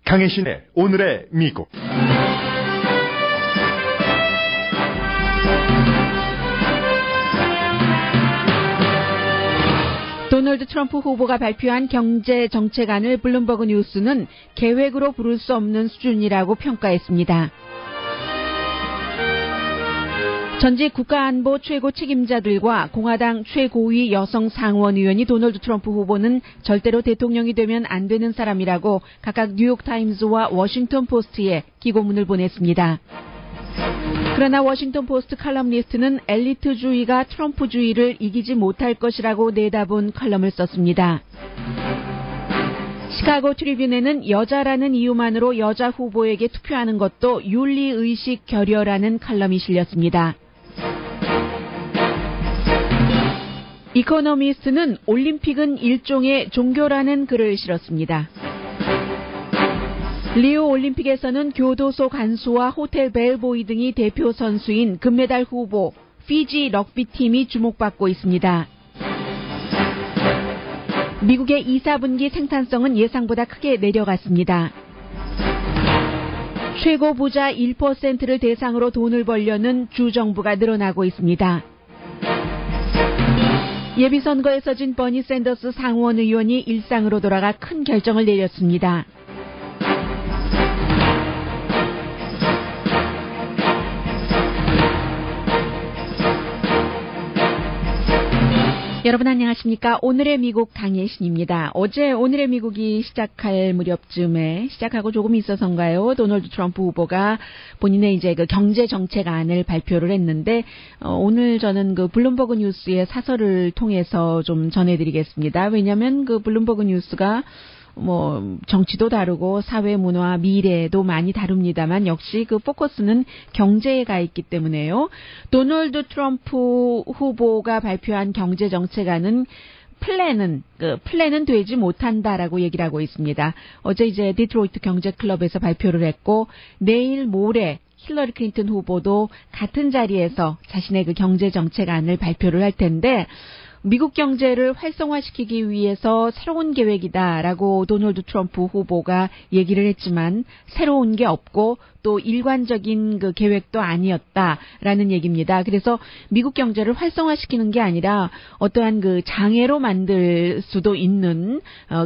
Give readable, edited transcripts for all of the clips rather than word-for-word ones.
강혜신의 오늘의 미국. 도널드 트럼프 후보가 발표한 경제정책안을 블룸버그 뉴스는 계획으로 부를 수 없는 수준이라고 평가했습니다. 전직 국가안보 최고 책임자들과 공화당 최고위 여성 상원의원이 도널드 트럼프 후보는 절대로 대통령이 되면 안 되는 사람이라고 각각 뉴욕타임즈와 워싱턴 포스트에 기고문을 보냈습니다. 그러나 워싱턴 포스트 칼럼니스트는 엘리트주의가 트럼프주의를 이기지 못할 것이라고 내다본 칼럼을 썼습니다. 시카고 트리뷴에는 여자라는 이유만으로 여자 후보에게 투표하는 것도 윤리의식 결여라는 칼럼이 실렸습니다. 이코노미스트는 올림픽은 일종의 종교라는 글을 실었습니다. 리우 올림픽에서는 교도소 간수와 호텔 벨보이 등이 대표 선수인 금메달 후보 피지 럭비팀이 주목받고 있습니다. 미국의 2, 4분기 생산성은 예상보다 크게 내려갔습니다. 최고 부자 1%를 대상으로 돈을 벌려는 주정부가 늘어나고 있습니다. 예비선거에서 진 버니 샌더스 상원의원이 일상으로 돌아가 큰 결정을 내렸습니다. 여러분 안녕하십니까? 오늘의 미국 강예신입니다. 어제 오늘의 미국이 시작할 무렵쯤에 시작하고 조금 있어서인가요? 도널드 트럼프 후보가 본인의 이제 그 경제 정책안을 발표를 했는데 오늘 저는 그 블룸버그 뉴스의 사설을 통해서 좀 전해드리겠습니다. 왜냐하면 그 블룸버그 뉴스가 정치도 다루고 사회 문화, 미래도 많이 다룹니다만 역시 그 포커스는 경제에 가 있기 때문에요. 도널드 트럼프 후보가 발표한 경제정책안은 플랜은 되지 못한다라고 얘기를 하고 있습니다. 어제 이제 디트로이트 경제클럽에서 발표를 했고 내일 모레 힐러리 클린턴 후보도 같은 자리에서 자신의 그 경제정책안을 발표를 할 텐데 미국 경제를 활성화시키기 위해서 새로운 계획이다라고 도널드 트럼프 후보가 얘기를 했지만 새로운 게 없고 또 일관적인 그 계획도 아니었다라는 얘기입니다. 그래서 미국 경제를 활성화시키는 게 아니라 어떠한 그 장애로 만들 수도 있는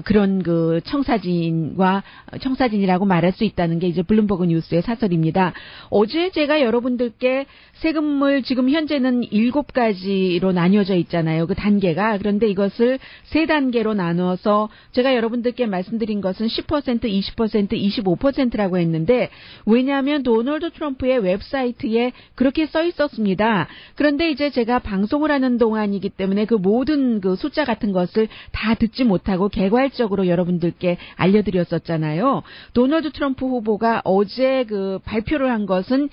그런 그 청사진이라고 말할 수 있다는 게 이제 블룸버그 뉴스의 사설입니다. 어제 제가 여러분들께 세금을 지금 현재는 7가지로 나뉘어져 있잖아요. 그 단계가. 그런데 이것을 3단계로 나누어서 제가 여러분들께 말씀드린 것은 10%, 20%, 25%라고 했는데 왜냐하면 도널드 트럼프의 웹사이트에 그렇게 써 있었습니다. 그런데 이제 제가 방송을 하는 동안이기 때문에 그 모든 그 숫자 같은 것을 다 듣지 못하고 개괄적으로 여러분들께 알려드렸었잖아요. 도널드 트럼프 후보가 어제 그 발표를 한 것은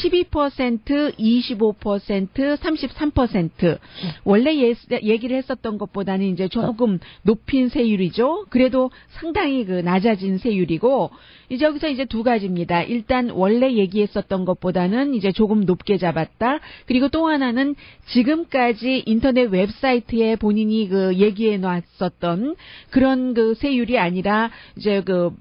12%, 25%, 33%. 원래 얘기를 했었던 것보다는 이제 조금 높인 세율이죠. 그래도 상당히 그 낮아진 세율이고 이제 여기서 이제 2가지입니다. 일단 원래 얘기했었던 것보다는 이제 조금 높게 잡았다. 그리고 또 하나는 지금까지 인터넷 웹사이트에 본인이 그 얘기해 놨었던 그런 그 세율이 아니라 이제 그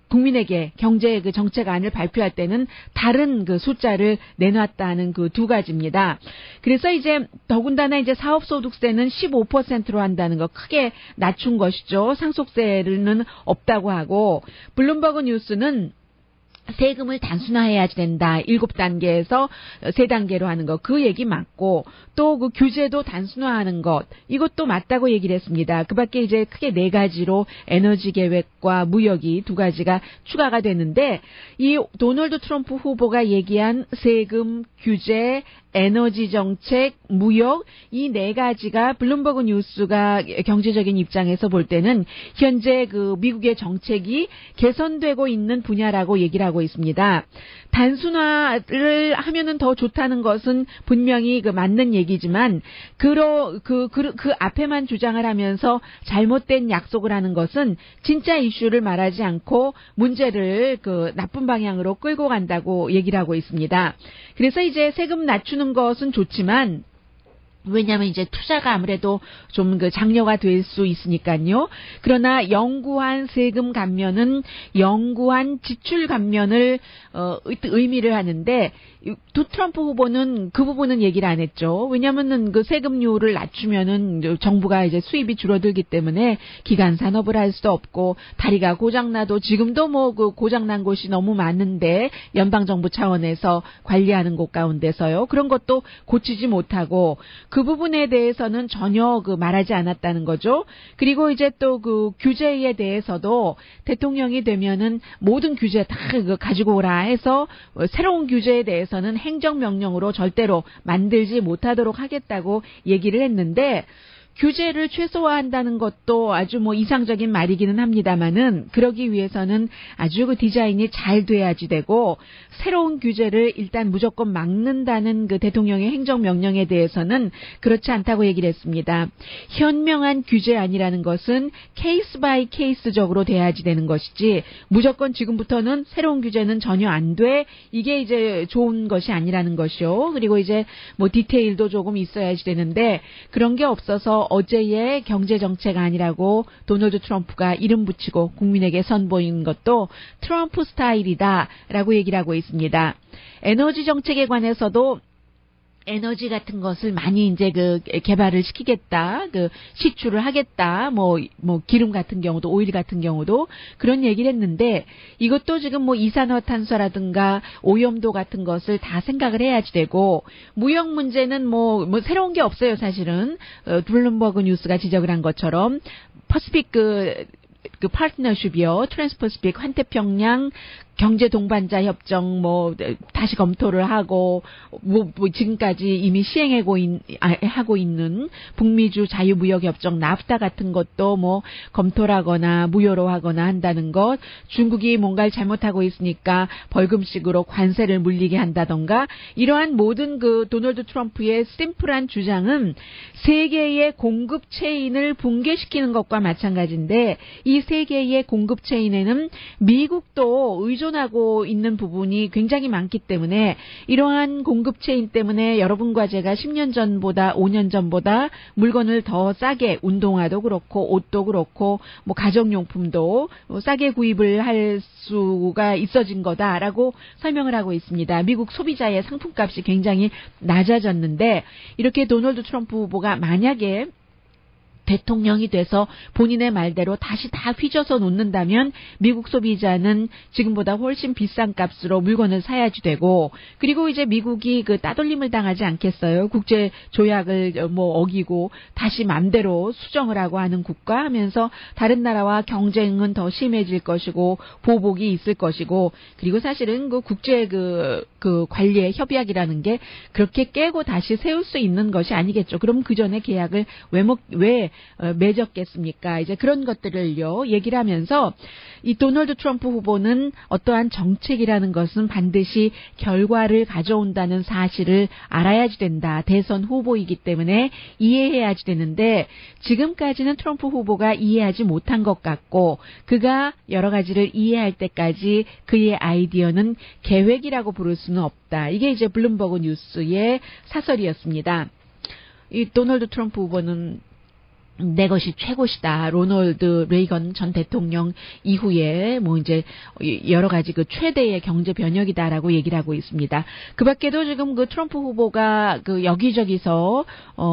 국민에게 경제 그 정책안을 발표할 때는 다른 그 숫자를 내놨다는 그 2가지입니다. 그래서 이제 더군다나 이제 사업소득세는 15%로 한다는 거 크게 낮춘 것이죠. 상속세는 없다고 하고 블룸버그 뉴스는 세금을 단순화해야 된다. 7단계에서 3단계로 하는 것. 그 얘기 맞고 또 그 규제도 단순화하는 것. 이것도 맞다고 얘기를 했습니다. 그 밖에 이제 크게 4가지로 에너지 계획과 무역이 2가지가 추가가 되는데 이 도널드 트럼프 후보가 얘기한 세금, 규제, 에너지 정책, 무역 이 4가지가 블룸버그 뉴스가 경제적인 입장에서 볼 때는 현재 그 미국의 정책이 개선되고 있는 분야라고 얘기를 하고 있습니다. 단순화를 하면은 더 좋다는 것은 분명히 그 맞는 얘기지만 그 앞에만 주장을 하면서 잘못된 약속을 하는 것은 진짜 이슈를 말하지 않고 문제를 그 나쁜 방향으로 끌고 간다고 얘기를 하고 있습니다. 그래서 이제 세금 낮추는 것은 좋지만 왜냐하면 이제 투자가 아무래도 좀 그 장려가 될 수 있으니까요. 그러나 영구한 세금 감면은 영구한 지출 감면을 의미를 하는데 트럼프 후보는 그 부분은 얘기를 안 했죠. 왜냐하면은 그 세금률을 낮추면은 정부가 이제 수입이 줄어들기 때문에 기간 산업을 할 수도 없고 다리가 고장나도 지금도 뭐 그 고장난 곳이 너무 많은데 연방 정부 차원에서 관리하는 곳 가운데서요. 그런 것도 고치지 못하고 그 부분에 대해서는 전혀 그 말하지 않았다는 거죠. 그리고 이제 또 그 규제에 대해서도 대통령이 되면은 모든 규제 다 그 가지고 오라 해서 새로운 규제에 대해서는 행정명령으로 절대로 만들지 못하도록 하겠다고 얘기를 했는데 규제를 최소화한다는 것도 아주 뭐 이상적인 말이기는 합니다만은 그러기 위해서는 아주 그 디자인이 잘 돼야지 되고 새로운 규제를 일단 무조건 막는다는 그 대통령의 행정명령에 대해서는 그렇지 않다고 얘기를 했습니다. 현명한 규제안이라는 것은 케이스 바이 케이스적으로 돼야지 되는 것이지 무조건 지금부터는 새로운 규제는 전혀 안 돼. 이게 이제 좋은 것이 아니라는 것이요. 그리고 이제 뭐 디테일도 조금 있어야지 되는데 그런 게 없어서 어제의 경제정책 아니라고 도널드 트럼프가 이름 붙이고 국민에게 선보인 것도 트럼프 스타일이다라고 얘기를 하고 있습니다. 에너지 정책에 관해서도 에너지 같은 것을 많이 이제 그 개발을 시키겠다, 그 시추를 하겠다, 뭐 기름 같은 경우도 오일 같은 경우도 그런 얘기를 했는데 이것도 지금 뭐 이산화탄소라든가 오염도 같은 것을 다 생각을 해야지 되고 무역 문제는 뭐 새로운 게 없어요 사실은 블룸버그 뉴스가 지적을 한 것처럼 퍼시픽 그 파트너십이요, 트랜스퍼시픽 환태평양 경제 동반자 협정 다시 검토를 하고 지금까지 이미 하고 있는 북미주 자유무역 협정 나프타 같은 것도 검토를 하거나 무효로 하거나 한다는 것, 중국이 뭔가를 잘못하고 있으니까 벌금식으로 관세를 물리게 한다던가 이러한 모든 그 도널드 트럼프의 심플한 주장은 세계의 공급 체인을 붕괴시키는 것과 마찬가지인데 이 세계의 공급 체인에는 미국도 의존하고 있는 부분이 굉장히 많기 때문에 이러한 공급 체인 때문에 여러분과 제가 10년 전보다 5년 전보다 물건을 더 싸게 운동화도 그렇고 옷도 그렇고 가정용품도 싸게 구입을 할 수가 있어진 거다라고 설명을 하고 있습니다. 미국 소비자의 상품값이 굉장히 낮아졌는데 이렇게 도널드 트럼프 후보가 만약에 대통령이 돼서 본인의 말대로 다시 다 휘저어 놓는다면 미국 소비자는 지금보다 훨씬 비싼 값으로 물건을 사야지 되고 그리고 이제 미국이 그 따돌림을 당하지 않겠어요. 국제 조약을 어기고 다시 맘대로 수정을 하고 하는 국가 하면서 다른 나라와 경쟁은 더 심해질 것이고 보복이 있을 것이고 그리고 사실은 그 국제 그 관리의 협약이라는 게 그렇게 깨고 다시 세울 수 있는 것이 아니겠죠. 그럼 그 전에 계약을 왜 맺었겠습니까? 이제 그런 것들을요 얘기를 하면서 이 도널드 트럼프 후보는 어떠한 정책이라는 것은 반드시 결과를 가져온다는 사실을 알아야지 된다. 대선 후보이기 때문에 이해해야지 되는데 지금까지는 트럼프 후보가 이해하지 못한 것 같고 그가 여러 가지를 이해할 때까지 그의 아이디어는 계획이라고 부를 수는 없다. 이게 이제 블룸버그 뉴스의 사설이었습니다. 이 도널드 트럼프 후보는 내 것이 최고시다. 로널드 레이건 전 대통령 이후에 이제 여러 가지 그 최대의 경제 변혁이다라고 얘기를 하고 있습니다. 그 밖에도 지금 그 트럼프 후보가 그 여기저기서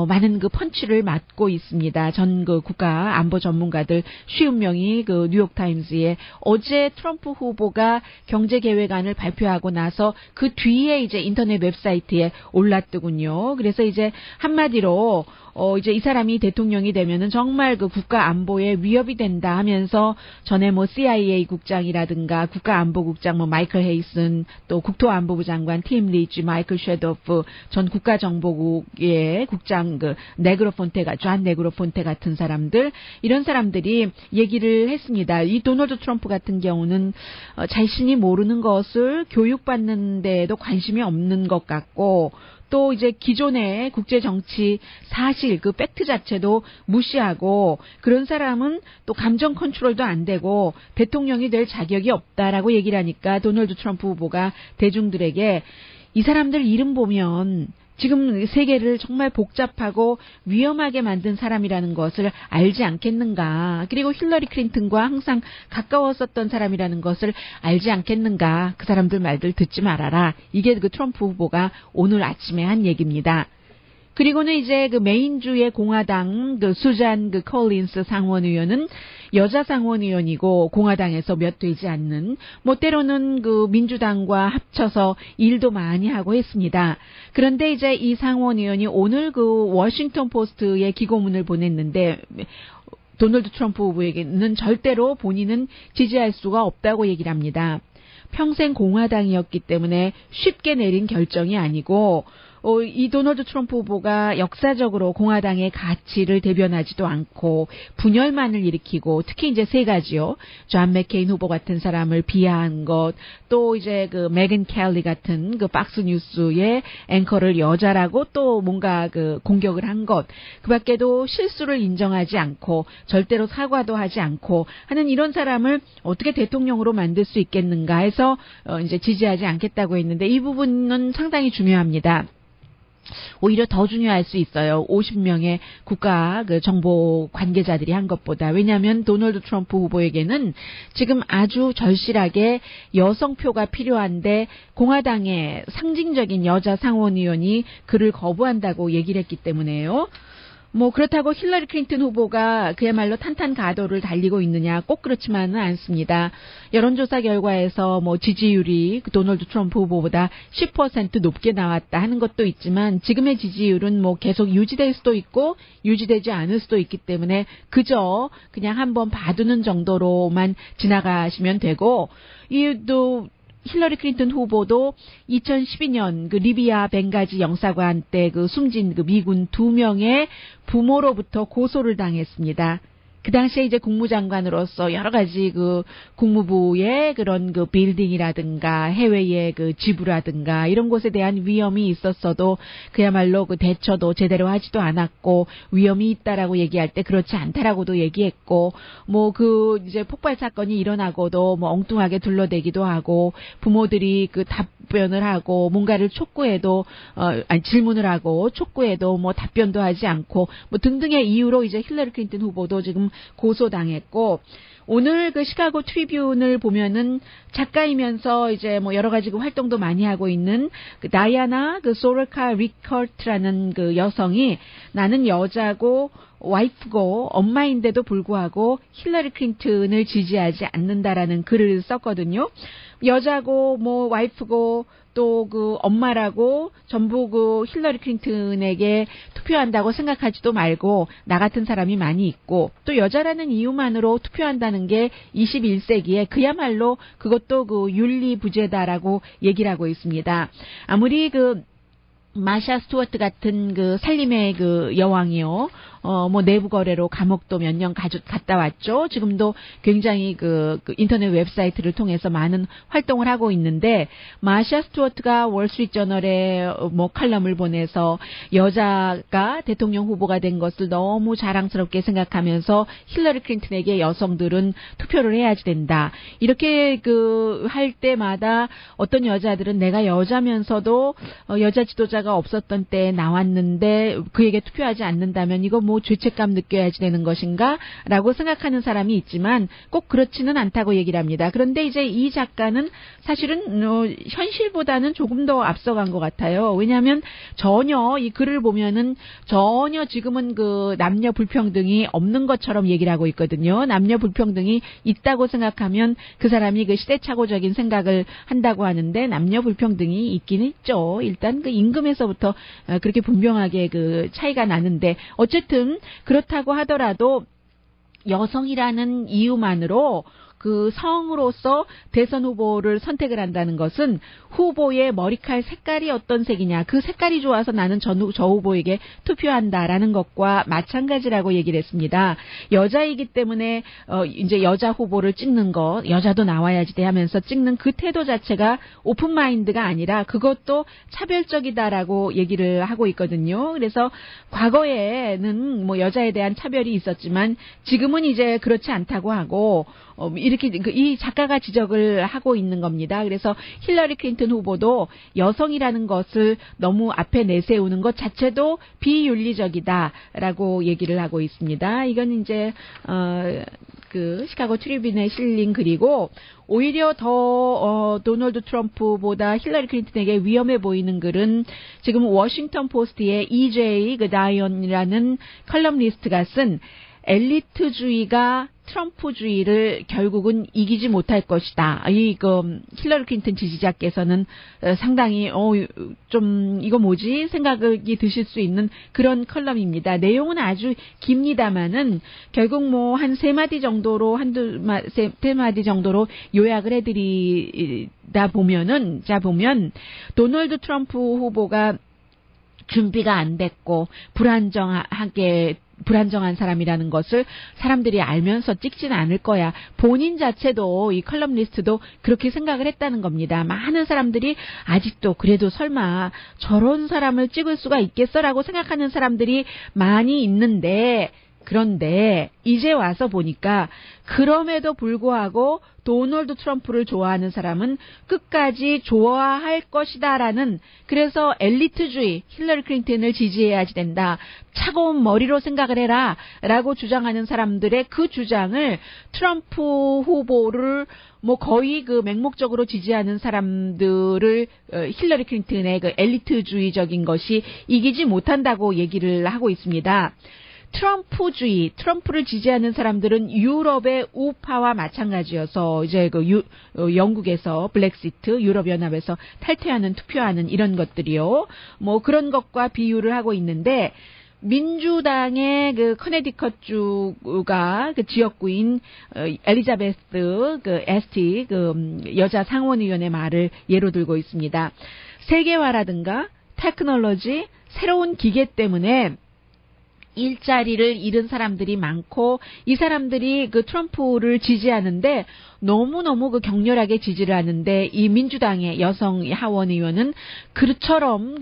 많은 그 펀치를 맞고 있습니다. 전 그 국가 안보 전문가들 50명이 그 뉴욕 타임즈에 어제 트럼프 후보가 경제 계획안을 발표하고 나서 그 뒤에 이제 인터넷 웹사이트에 올랐더군요. 그래서 이제 한마디로 이제 이 사람이 대통령이 되면은 정말 그 국가 안보에 위협이 된다 하면서 전에 CIA 국장이라든가 국가안보국장 마이클 헤이슨 또 국토안보부 장관 팀 리치 마이클 쉐도프 전 국가정보국의 국장 존 네그로폰테 같은 사람들 이런 사람들이 얘기를 했습니다. 이 도널드 트럼프 같은 경우는 자신이 모르는 것을 교육받는 데에도 관심이 없는 것 같고 또 이제 기존의 국제 정치 사실 그 팩트 자체도 무시하고 그런 사람은 또 감정 컨트롤도 안 되고 대통령이 될 자격이 없다라고 얘기를 하니까 도널드 트럼프 후보가 대중들에게 이 사람들 이름 보면 지금 세계를 정말 복잡하고 위험하게 만든 사람이라는 것을 알지 않겠는가. 그리고 힐러리 클린턴과 항상 가까웠었던 사람이라는 것을 알지 않겠는가. 그 사람들 말들 듣지 말아라. 이게 그 트럼프 후보가 오늘 아침에 한 얘기입니다. 그리고는 이제 그 메인주의 공화당 그 수잔 그 콜린스 상원의원은 여자 상원의원이고 공화당에서 몇 되지 않는 뭐 때로는 그 민주당과 합쳐서 일도 많이 하고 했습니다. 그런데 이제 이 상원의원이 오늘 그 워싱턴 포스트에 기고문을 보냈는데 도널드 트럼프 후보에게는 절대로 본인은 지지할 수가 없다고 얘기를 합니다. 평생 공화당이었기 때문에 쉽게 내린 결정이 아니고 이 도널드 트럼프 후보가 역사적으로 공화당의 가치를 대변하지도 않고 분열만을 일으키고 특히 이제 세 가지요. 존 맥케인 후보 같은 사람을 비하한 것, 또 이제 그 메건 켈리 같은 그 박스 뉴스의 앵커를 여자라고 또 뭔가 그 공격을 한 것, 그 밖에도 실수를 인정하지 않고 절대로 사과도 하지 않고 하는 이런 사람을 어떻게 대통령으로 만들 수 있겠는가 해서 이제 지지하지 않겠다고 했는데 이 부분은 상당히 중요합니다. 오히려 더 중요할 수 있어요. 50명의 국가 그 정보 관계자들이 한 것보다. 왜냐하면 도널드 트럼프 후보에게는 지금 아주 절실하게 여성표가 필요한데 공화당의 상징적인 여자 상원의원이 그를 거부한다고 얘기를 했기 때문에요. 뭐 그렇다고 힐러리 클린턴 후보가 그야말로 탄탄가도를 달리고 있느냐 꼭 그렇지만은 않습니다. 여론조사 결과에서 뭐 지지율이 도널드 트럼프 후보보다 10% 높게 나왔다 하는 것도 있지만 지금의 지지율은 뭐 계속 유지될 수도 있고 유지되지 않을 수도 있기 때문에 그저 그냥 한번 봐두는 정도로만 지나가시면 되고 이도 힐러리 클린턴 후보도 2012년 그 리비아 벵가지 영사관 때 그 숨진 그 미군 2명의 부모로부터 고소를 당했습니다. 그 당시에 이제 국무장관으로서 여러 가지 그 국무부의 그런 그 빌딩이라든가 해외의 그 지부라든가 이런 곳에 대한 위험이 있었어도 그야말로 그 대처도 제대로 하지도 않았고 위험이 있다라고 얘기할 때 그렇지 않다라고도 얘기했고 뭐 그 이제 폭발 사건이 일어나고도 뭐 엉뚱하게 둘러대기도 하고 부모들이 그 답변을 하고 뭔가를 촉구해도 질문을 하고 촉구해도 뭐 답변도 하지 않고 뭐 등등의 이유로 이제 힐러리 클린턴 후보도 지금 고소당했고 오늘 그 시카고 트리뷴을 보면은 작가이면서 이제 뭐 여러 가지 그 활동도 많이 하고 있는 그 다이아나 그 소르카 리커트라는 그 여성이 나는 여자고 와이프고 엄마인데도 불구하고 힐러리 클린턴을 지지하지 않는다라는 글을 썼거든요. 여자고 뭐 와이프고 또 그 엄마라고 전부 그 힐러리 클린턴에게 투표한다고 생각하지도 말고 나 같은 사람이 많이 있고 또 여자라는 이유만으로 투표한다는 게 21세기에 그야말로 그것도 그 윤리부재다라고 얘기를 하고 있습니다. 아무리 그 마샤 스튜어트 같은 그 살림의 그 여왕이요. 뭐 내부 거래로 감옥도 몇 년 갔다 왔죠. 지금도 굉장히 그 인터넷 웹사이트를 통해서 많은 활동을 하고 있는데 마샤 스튜어트가 월스트리트저널에 뭐 칼럼을 보내서 여자가 대통령 후보가 된 것을 너무 자랑스럽게 생각하면서 힐러리 클린턴에게 여성들은 투표를 해야지 된다. 이렇게 그 할 때마다 어떤 여자들은 내가 여자면서도 여자 지도자가 없었던 때에 나왔는데 그에게 투표하지 않는다면 이거 뭐 죄책감 느껴야지 되는 것인가? 라고 생각하는 사람이 있지만 꼭 그렇지는 않다고 얘기를 합니다. 그런데 이제 이 작가는 사실은 현실보다는 조금 더 앞서간 것 같아요. 왜냐하면 전혀 이 글을 보면은 전혀 지금은 그 남녀 불평등이 없는 것처럼 얘기를 하고 있거든요. 남녀 불평등이 있다고 생각하면 그 사람이 그 시대착오적인 생각을 한다고 하는데 남녀 불평등이 있긴 있죠. 일단 그 임금에서부터 그렇게 분명하게 그 차이가 나는데 어쨌든 그렇다고 하더라도 여성이라는 이유만으로 그 성으로서 대선 후보를 선택을 한다는 것은 후보의 머리칼 색깔이 어떤 색이냐 그 색깔이 좋아서 나는 저 후보에게 투표한다라는 것과 마찬가지라고 얘기를 했습니다. 여자이기 때문에 이제 여자 후보를 찍는 것 여자도 나와야지 돼 하면서 찍는 그 태도 자체가 오픈마인드가 아니라 그것도 차별적이다라고 얘기를 하고 있거든요. 그래서 과거에는 뭐 여자에 대한 차별이 있었지만 지금은 이제 그렇지 않다고 하고 이렇게 이 작가가 지적을 하고 있는 겁니다. 그래서 힐러리 클린턴 후보도 여성이라는 것을 너무 앞에 내세우는 것 자체도 비윤리적이다라고 얘기를 하고 있습니다. 이건 이제 그 시카고 트리뷴에 실린 글이고 오히려 더 도널드 트럼프보다 힐러리 클린턴에게 위험해 보이는 글은 지금 워싱턴 포스트의 EJ 다이언이라는 컬럼니스트가 쓴 엘리트주의가 트럼프주의를 결국은 이기지 못할 것이다. 힐러리 클린턴 지지자께서는 상당히 좀 이거 뭐지 생각이 드실 수 있는 그런 컬럼입니다. 내용은 아주 깁니다만은 결국 뭐 한 세 마디 정도로 세 마디 정도로 요약을 해드리다 보면 도널드 트럼프 후보가 준비가 안 됐고 불안정한 사람이라는 것을 사람들이 알면서 찍지는 않을 거야. 본인 자체도 이 컬럼니스트도 그렇게 생각을 했다는 겁니다. 많은 사람들이 아직도 그래도 설마 저런 사람을 찍을 수가 있겠어라고 생각하는 사람들이 많이 있는데 그런데 이제 와서 보니까 그럼에도 불구하고 도널드 트럼프를 좋아하는 사람은 끝까지 좋아할 것이다라는 그래서 엘리트주의 힐러리 클린턴을 지지해야지 된다. 차가운 머리로 생각을 해라 라고 주장하는 사람들의 그 주장을 트럼프 후보를 뭐 거의 그 맹목적으로 지지하는 사람들을 힐러리 클린턴의 그 엘리트주의적인 것이 이기지 못한다고 얘기를 하고 있습니다. 트럼프를 지지하는 사람들은 유럽의 우파와 마찬가지여서 이제 영국에서 블랙시트, 유럽연합에서 탈퇴하는 투표하는 이런 것들이요. 뭐 그런 것과 비유를 하고 있는데 민주당의 그 커네디컷주가 그 지역구인 엘리자베스 에스티 여자 상원의원의 말을 예로 들고 있습니다. 세계화라든가 테크놀로지, 새로운 기계 때문에 일자리를 잃은 사람들이 많고 이 사람들이 그 트럼프를 지지하는데 너무너무 그 격렬하게 지지를 하는데 이 민주당의 여성 하원 의원은 그처럼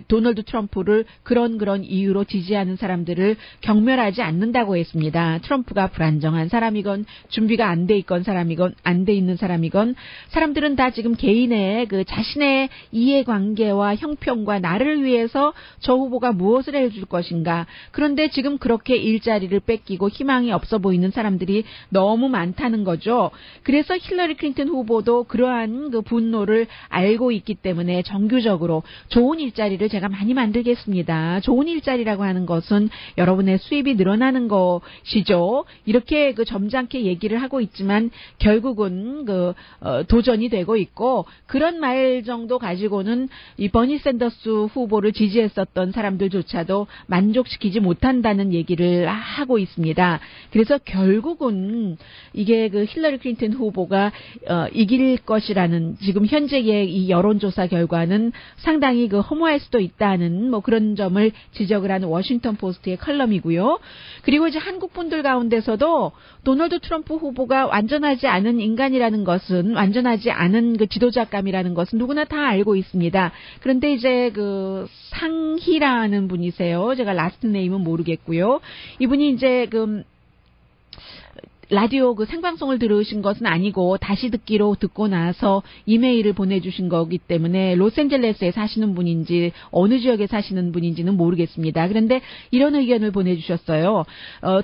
도널드 트럼프를 그런 이유로 지지하는 사람들을 경멸하지 않는다고 했습니다. 트럼프가 불안정한 사람이건 준비가 안 돼 있건 사람이건 안 돼 있는 사람이건 사람들은 다 지금 개인의 그 자신의 이해관계와 형평과 나를 위해서 저 후보가 무엇을 해줄 것인가. 그런데 지금 그렇게 일자리를 뺏기고 희망이 없어 보이는 사람들이 너무 많다는 거죠. 그래서 힐러리 클린턴 후보도 그러한 그 분노를 알고 있기 때문에 정규적으로 좋은 일자리를 제가 많이 만들겠습니다. 좋은 일자리라고 하는 것은 여러분의 수입이 늘어나는 것이죠. 이렇게 그 점잖게 얘기를 하고 있지만 결국은 도전이 되고 있고 그런 말 정도 가지고는 이 버니 샌더스 후보를 지지했었던 사람들조차도 만족시키지 못한다는 얘기를 하고 있습니다. 그래서 결국은 이게 그 힐러리 클린턴 후보가 이길 것이라는 지금 현재의 이 여론조사 결과는 상당히 그 허무할 수도 있다는 뭐 그런 점을 지적을 하는 워싱턴 포스트의 컬럼이고요. 그리고 이제 한국 분들 가운데서도 도널드 트럼프 후보가 완전하지 않은 인간이라는 것은 완전하지 않은 그 지도자감이라는 것은 누구나 다 알고 있습니다. 그런데 이제 그 상희라는 분이세요. 제가 라스트 네임은 모르겠고요. 이분이 이제 라디오 그 생방송을 들으신 것은 아니고 다시 듣고 나서 이메일을 보내주신 거기 때문에 로스앤젤레스에 사시는 분인지 어느 지역에 사시는 분인지는 모르겠습니다. 그런데 이런 의견을 보내주셨어요.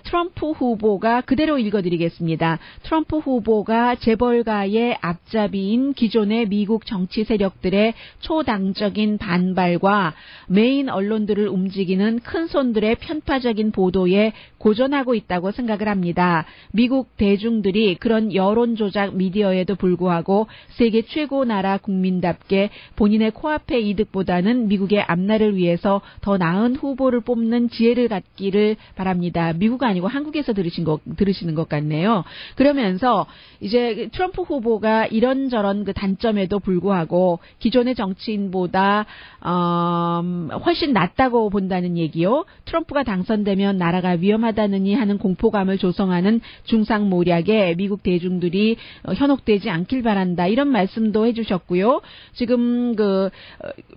트럼프 후보가 그대로 읽어드리겠습니다. 트럼프 후보가 재벌가의 앞잡이인 기존의 미국 정치 세력들의 초당적인 반발과 메인 언론들을 움직이는 큰손들의 편파적인 보도에 고전하고 있다고 생각을 합니다. 미국 대중들이 그런 여론조작 미디어에도 불구하고 세계 최고 나라 국민답게 본인의 코앞의 이득보다는 미국의 앞날을 위해서 더 나은 후보를 뽑는 지혜를 갖기를 바랍니다. 미국 아니고 한국에서 들으시는 것 같네요. 그러면서 이제 트럼프 후보가 이런저런 그 단점에도 불구하고 기존의 정치인보다 훨씬 낫다고 본다는 얘기요. 트럼프가 당선되면 나라가 위험하다느니 하는 공포감을 조성하는 중 중상모략에 미국 대중들이 현혹되지 않길 바란다. 이런 말씀도 해주셨고요. 지금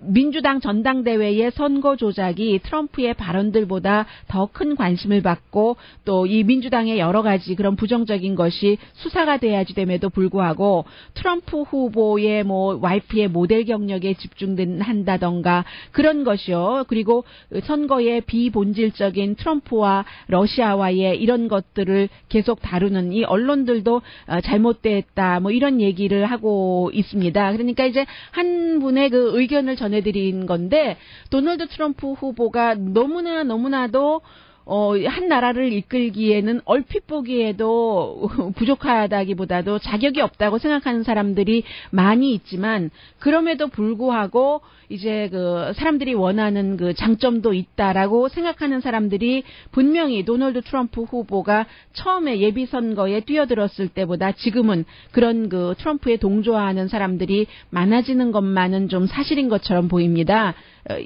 민주당 전당대회의 선거 조작이 트럼프의 발언들보다 더 큰 관심을 받고 또 이 민주당의 여러 가지 그런 부정적인 것이 수사가 돼야지 됨에도 불구하고 트럼프 후보의 와이프의 모델 경력에 집중한다던가 그런 것이요. 그리고 선거의 비본질적인 트럼프와 러시아와의 이런 것들을 계속 다루는 이 언론들도 잘못됐다. 이런 얘기를 하고 있습니다. 그러니까 이제 한 분의 그 의견을 전해드린 건데 도널드 트럼프 후보가 너무나도 한 나라를 이끌기에는 얼핏 보기에도 부족하다기보다도 자격이 없다고 생각하는 사람들이 많이 있지만 그럼에도 불구하고 이제 사람들이 원하는 그 장점도 있다라고 생각하는 사람들이 분명히 도널드 트럼프 후보가 처음에 예비선거에 뛰어들었을 때보다 지금은 그런 트럼프에 동조하는 사람들이 많아지는 것만은 좀 사실인 것처럼 보입니다.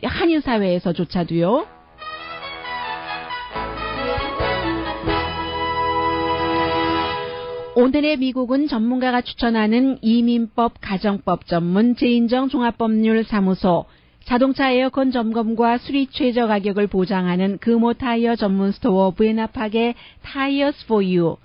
한인 사회에서조차도요. 오늘의 미국은 전문가가 추천하는 이민법 가정법 전문 제인정 종합법률사무소, 자동차 에어컨 점검과 수리 최저 가격을 보장하는 금호 타이어 전문 스토어 부에나팍의 타이어스 포 유,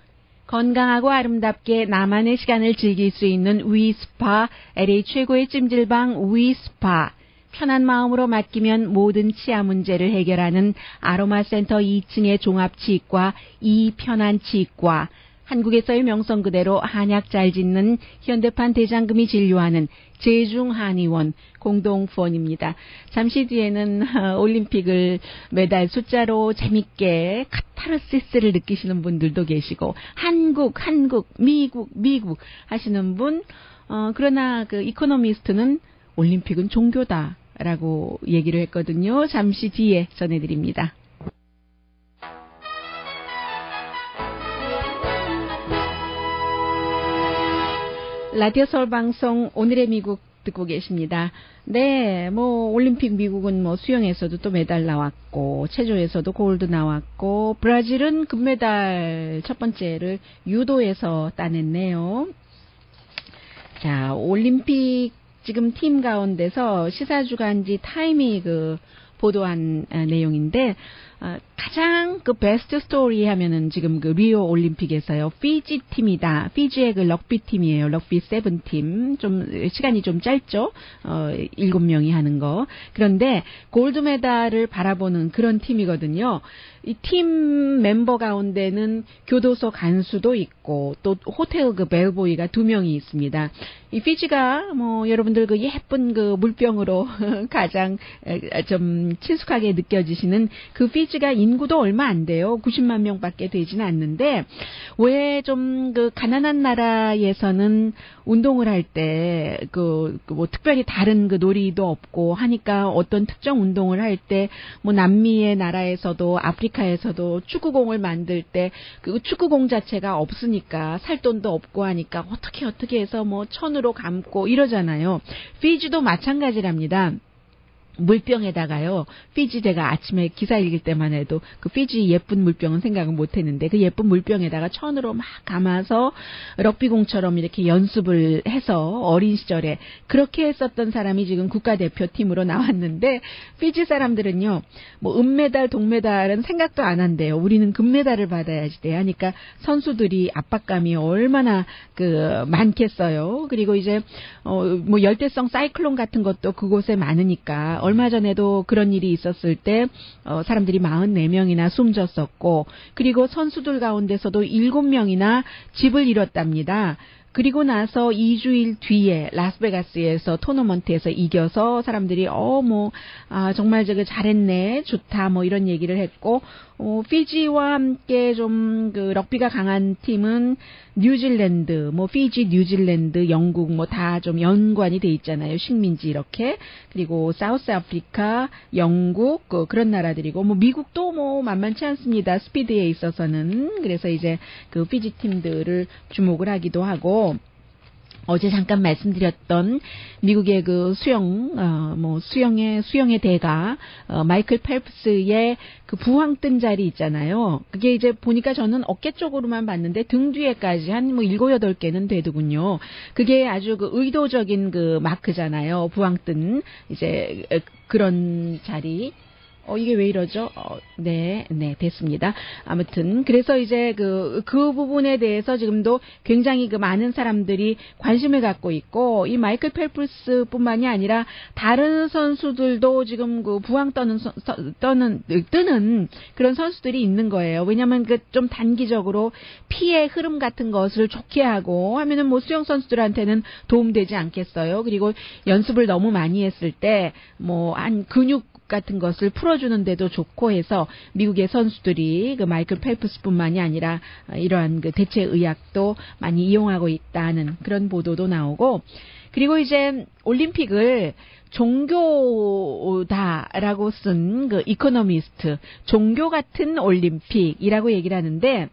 건강하고 아름답게 나만의 시간을 즐길 수 있는 위스파, LA 최고의 찜질방 위스파, 편한 마음으로 맡기면 모든 치아 문제를 해결하는 아로마센터 2층의 종합치과 이편안치과, 한국에서의 명성 그대로 한약 잘 짓는 현대판 대장금이 진료하는 제중한의원 공동후원입니다. 잠시 뒤에는 올림픽을 매달 숫자로 재밌게 카타르시스를 느끼시는 분들도 계시고 한국, 미국 하시는 분 그러나 이코노미스트는 올림픽은 종교다라고 얘기를 했거든요. 잠시 뒤에 전해드립니다. 라디오 서울 방송 오늘의 미국 듣고 계십니다. 네, 올림픽 미국은 수영에서도 또 메달 나왔고, 체조에서도 골드 나왔고, 브라질은 금메달 첫 번째를 유도에서 따냈네요. 자, 올림픽 지금 팀 가운데서 시사주간지 타임이 보도한 내용인데, 가장 베스트 스토리 하면은 지금 리오 올림픽에서요, 피지 팀이다. 피지의 럭비 팀이에요. 럭비 7팀. 좀, 시간이 좀 짧죠? 7명이 하는 거. 그런데 골드 메달을 바라보는 그런 팀이거든요. 이 팀 멤버 가운데는 교도소 간수도 있고, 또 호텔 벨보이가 2명이 있습니다. 이 피지가, 여러분들 예쁜 물병으로 가장 좀 친숙하게 느껴지시는 그 피지가 인구도 얼마 안 돼요. 90만 명밖에 되지는 않는데, 왜 좀 가난한 나라에서는 운동을 할 때, 특별히 다른 놀이도 없고 하니까 어떤 특정 운동을 할 때, 남미의 나라에서도 아프리카에서도 축구공을 만들 때, 축구공 자체가 없으니까 살 돈도 없고 하니까 어떻게 해서 천으로 감고 이러잖아요. 피지도 마찬가지랍니다. 물병에다가요, 피지 제가 아침에 기사 읽을 때만 해도 그 피지 예쁜 물병은 생각은 못 했는데 그 예쁜 물병에다가 천으로 막 감아서 럭비공처럼 이렇게 연습을 해서 어린 시절에 그렇게 했었던 사람이 지금 국가대표팀으로 나왔는데 피지 사람들은요, 은메달, 동메달은 생각도 안 한대요. 우리는 금메달을 받아야지 돼 하니까 선수들이 압박감이 얼마나 많겠어요. 그리고 이제 열대성 사이클론 같은 것도 그곳에 많으니까 얼마 전에도 그런 일이 있었을 때 사람들이 44명이나 숨졌었고, 그리고 선수들 가운데서도 7명이나 집을 잃었답니다. 그리고 나서 2주일 뒤에 라스베가스에서 토너먼트에서 이겨서 사람들이 정말 잘했네, 좋다, 이런 얘기를 했고, 피지와 함께 좀 럭비가 강한 팀은 뉴질랜드, 피지, 뉴질랜드, 영국 다 좀 연관이 돼 있잖아요. 식민지 이렇게. 그리고 사우스 아프리카, 영국 그런 나라들이고, 미국도 만만치 않습니다. 스피드에 있어서는. 그래서 이제 피지 팀들을 주목을 하기도 하고, 어제 잠깐 말씀드렸던 미국의 그 수영의 대가, 마이클 펠프스의 그 부항 뜬 자리 있잖아요. 그게 이제 보니까 저는 어깨 쪽으로만 봤는데 등 뒤에까지 한 7, 8개는 되더군요. 그게 아주 그 의도적인 그 마크잖아요. 부항 뜬, 이제, 그런 자리. 이게 왜 이러죠? 네, 됐습니다. 아무튼, 그래서 이제 그 부분에 대해서 지금도 굉장히 그 많은 사람들이 관심을 갖고 있고, 이 마이클 펠프스 뿐만이 아니라 다른 선수들도 지금 그 부항 뜨는 그런 선수들이 있는 거예요. 왜냐면 그 좀 단기적으로 피의 흐름 같은 것을 좋게 하고 하면은 뭐 수영 선수들한테는 도움되지 않겠어요. 그리고 연습을 너무 많이 했을 때, 한 근육 같은 것을 풀어주는데도 좋고 해서 미국의 선수들이 그 마이클 펠프스뿐만이 아니라 이러한 그 대체 의학도 많이 이용하고 있다는 그런 보도도 나오고, 그리고 이제 올림픽을 종교다라고 쓴 그 이코노미스트, 종교 같은 올림픽이라고 얘기를 하는데,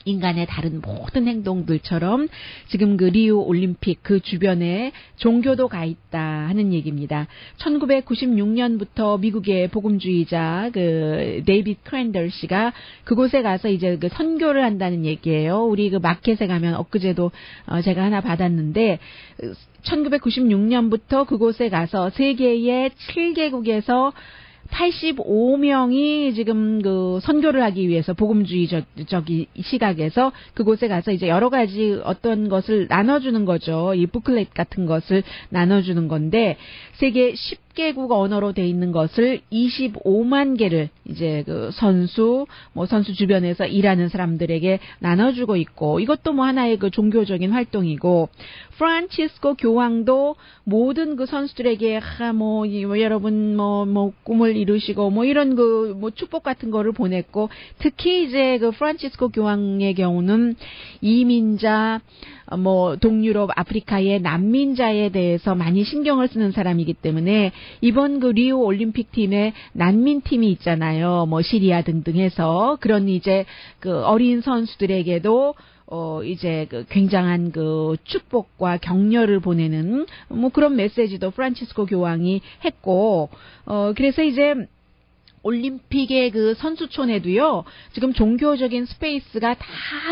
인간의 다른 모든 행동들처럼 지금 그 리우 올림픽 그 주변에 종교도 가 있다 하는 얘기입니다. 1996년부터 미국의 복음주의자 그 데이비드 크랜덜 씨가 그곳에 가서 이제 그 선교를 한다는 얘기예요. 우리 그 마켓에 가면 엊그제도 제가 하나 받았는데 1996년부터 그곳에 가서 세계의 7개국에서 85명이 지금 그 선교를 하기 위해서 복음주의적인 시각에서 그곳에 가서 이제 여러 가지 어떤 것을 나눠주는 거죠. 이 부클렛 같은 것을 나눠주는 건데, 세계 10개국 언어로 돼 있는 것을 25만 개를 이제 그 선수 주변에서 일하는 사람들에게 나눠주고 있고, 이것도 하나의 그 종교적인 활동이고, 프란치스코 교황도 모든 그 선수들에게 여러분 꿈을 이루시고 이런 그 축복 같은 거를 보냈고, 특히 이제 그 프란치스코 교황의 경우는 이민자 동유럽, 아프리카의 난민자에 대해서 많이 신경을 쓰는 사람이기 때문에 이번 그 리우 올림픽 팀에 난민팀이 있잖아요. 시리아 등등 해서 그런 이제 그 어린 선수들에게도 이제 그 굉장한 그 축복과 격려를 보내는 그런 메시지도 프란치스코 교황이 했고, 그래서 이제 올림픽의 그 선수촌에도요, 지금 종교적인 스페이스가 다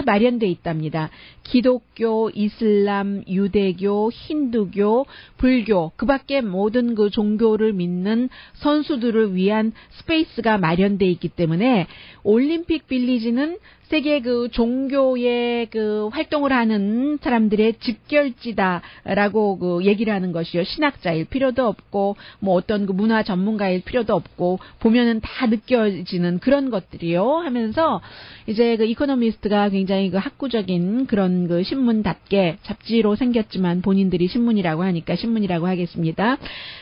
마련돼 있답니다. 기독교, 이슬람, 유대교, 힌두교, 불교, 그 밖에 모든 그 종교를 믿는 선수들을 위한 스페이스가 마련돼 있기 때문에 올림픽 빌리지는 세계 그 종교의 그 활동을 하는 사람들의 집결지다라고 그 얘기를 하는 것이요. 신학자일 필요도 없고 어떤 그 문화 전문가일 필요도 없고 보면은 다 느껴지는 그런 것들이요 하면서 이제 그 이코노미스트가 굉장히 그 학구적인 그런 그 신문답게, 잡지로 생겼지만 본인들이 신문이라고 하니까 신문이라고 하겠습니다.